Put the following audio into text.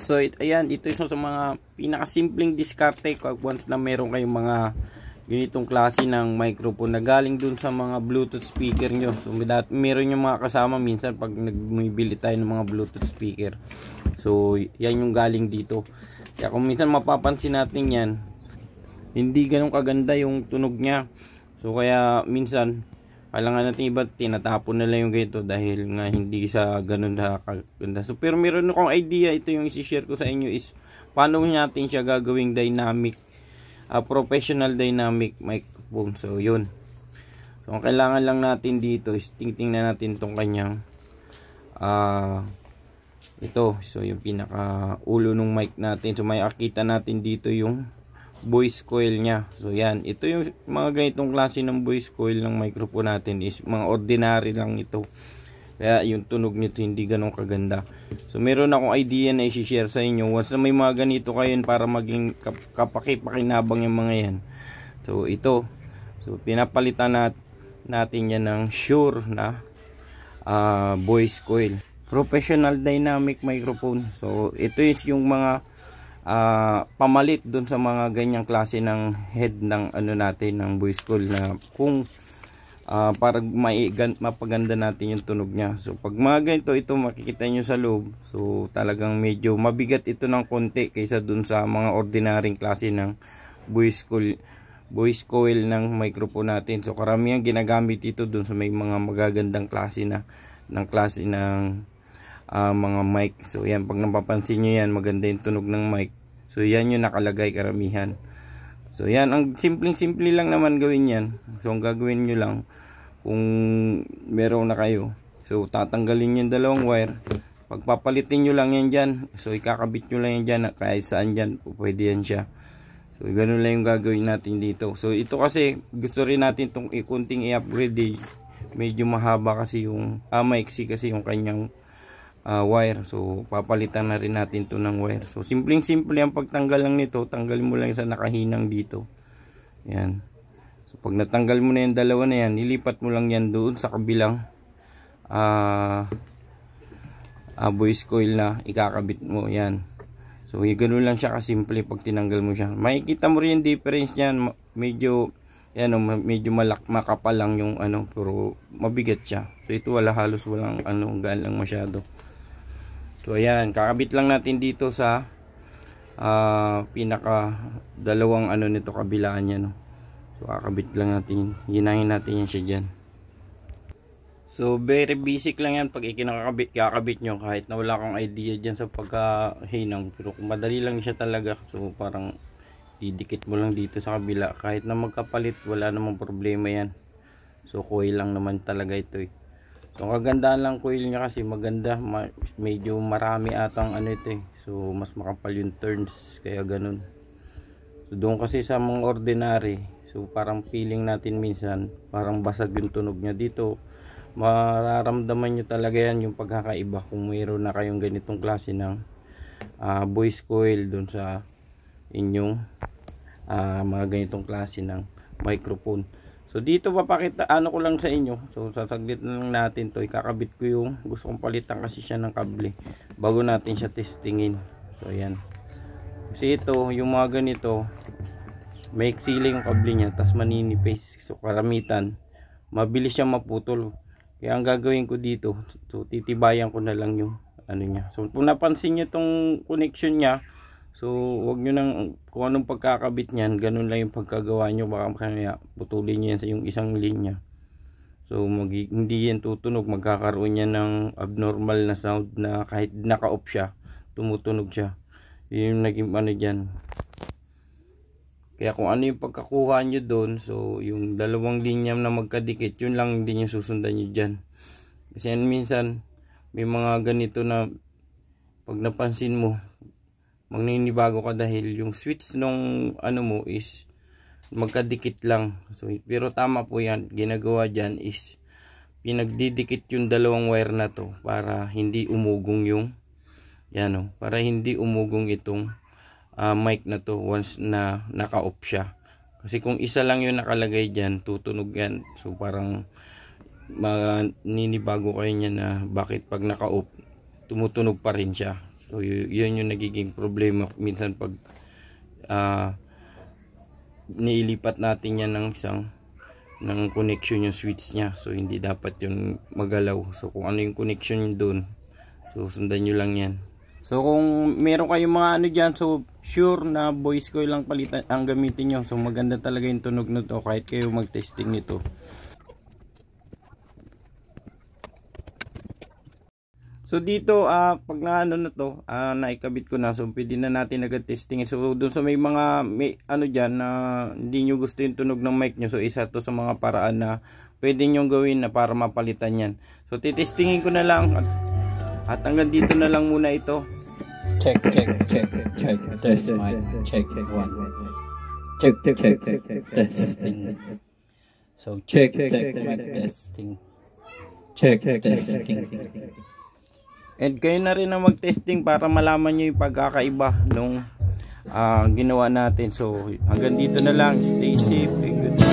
So ayan, ito yung sa mga pinakasimpleng diskarte once na meron kayong mga ganitong klase ng microphone na galing dun sa mga Bluetooth speaker nyo. So meron yung mga kasama minsan pag nagbibili tayo ng mga Bluetooth speaker. So yan yung galing dito. Kaya kung minsan mapapansin natin yan, hindi ganun kaganda yung tunog niya. So kaya minsan kailangan natin iba, tinatapon na lang yung ganito dahil nga hindi sa ganun na kaganda. So pero meron akong idea, ito yung isi-share ko sa inyo is paano natin siya gagawing dynamic, professional dynamic microphone. So yun. So ang kailangan lang natin dito is tingnan natin tong kanyang ito. So yung pinaka ulo ng mic natin. So may akita natin dito yung voice coil niya. So yan, ito yung mga ganitong klase ng voice coil ng microphone natin is mga ordinary lang ito. Kaya yung tunog nito hindi ganun kaganda. So meron akong idea na i-share sa inyo. Once na may mga ganito kayo para maging kapaki-pakinabang yung mga yan. So ito. So pinapalitan natin yan ng Shure na voice coil. Professional dynamic microphone. So ito is yung mga pamalit dun sa mga ganyang klase ng head ng ano natin ng voice coil na kung para mapaganda natin yung tunog niya. So pag mga ganito, ito makikita nyo sa loob, so talagang medyo mabigat ito ng konti kaysa dun sa mga ordinaryong klase ng voice coil ng microphone natin. So karamihan ginagamit ito dun sa may mga magagandang klase ng mga mic. So yan, pag napapansin nyo yan, maganda yung tunog ng mic. So yan yung nakalagay karamihan. So yan, ang simpleng-simple lang naman gawin yan. So ang gagawin nyo lang, kung meron na kayo, so tatanggalin yung dalawang wire. Pagpapalitin nyo lang yan dyan. So ikakabit nyo lang yan dyan, kahit saan dyan, pwede yan siya. So ganun lang yung gagawin natin dito. So ito kasi, gusto rin natin itong kunting i-upgrade. Medyo mahaba kasi yung, maiksi kasi yung kanyang wire. So papalitan na rin natin to ng wire. So simpleng-simple ang pagtanggal lang nito. Tanggalin mo lang sa nakahinang dito. Yan. So pag natanggal mo na yung dalawa na yan, ilipat mo lang yan doon sa kabilang voice coil na ikakabit mo. Yan. So ganoon lang siya kasimple pag tinanggal mo siya. Makikita mo rin yung difference niyan. Medyo yan, medyo makapal lang yung pero mabigat siya. So ito halos walang gaan lang masyado. So ayan, kakabit lang natin dito sa pinaka dalawang nito kabilaan niya, no. So kakabit lang natin, hinahin natin yan siya diyan. So very basic lang yan pag kakabit nyo, kahit na wala kang idea diyan sa pagkahinang, pero kung madali lang siya talaga. So parang didikit mo lang dito sa kabila, kahit na magkapalit wala namang problema yan. So coil lang naman talaga ito eh. So kagandaan lang coil niya kasi maganda, medyo marami atang ito eh. So mas makapal yung turns, kaya ganun. So doon kasi sa mga ordinary, so parang feeling natin minsan parang basag yung tunog niya. Dito mararamdaman nyo talaga yan yung pagkakaiba kung mayroon na kayong ganitong klase ng voice coil doon sa inyong mga ganitong klase ng microphone. So dito papakita ko lang sa inyo. So sasaglit na lang natin to. Ikakabit ko yung gusto kong palitan kasi siya ng kable bago natin siya testingin. So ayan. Kasi ito, yung mga ganito, may siling yung kable niya, tas maninipis. So karamitan, mabilis siyang maputol. Kaya ang gagawin ko dito, so titibayan ko na lang yung niya. So kung napansin niyo tong connection niya, so wag nyo nang kung anong pagkakabit nyan, ganun lang yung pagkagawa nyo, baka kaya putulin nyo yan sa yung isang linya. So hindi yan tutunog, magkakaroon yan ng abnormal na sound na kahit naka-off siya, tumutunog siya. Yun yung naging dyan. Kaya kung ano yung pagkakuha nyo doon, so yung dalawang linya na magkadikit, yun lang hindi nyo susundan nyo dyan. Kasi minsan may mga ganito na pag napansin mo, maninibago ka dahil yung switch nung mo is magkadikit lang. So pero tama po yan, ginagawa dyan is pinagdidikit yung dalawang wire na to para hindi umugong yung para hindi umugong itong mic na to once na naka-off siya. Kasi kung isa lang yung nakalagay dyan, tutunog yan. So parang maninibago kayo niya na bakit pag naka-off tumutunog pa rin siya. So yun yung nagiging problema minsan pag nilipat natin yan ng connection yung switch nya. So hindi dapat yun magalaw. So kung ano yung connection yun doon, so sundan nyo lang yan. So kung meron kayong mga ano dyan, so sure na voice coil lang palitan ang gamitin nyo. So maganda talaga yung tunog na to kahit kayo mag-testing nito. So dito pag naano na to, naikabit ko na, so pwede na natin agad testing. So doon sa may mga ano diyan na hindi nyo gusto yung tunog ng mic nyo, so isa to sa mga paraan na pwede nyo gawin na para mapalitan yan. So titestingin ko na lang at hanggang dito na lang muna ito. Check test mic check 1 check testing. So check mic testing, check testing. And kayo na rin na mag-testing para malaman nyo yung pagkakaiba nung ginawa natin. So hanggang dito na lang. Stay safe and good.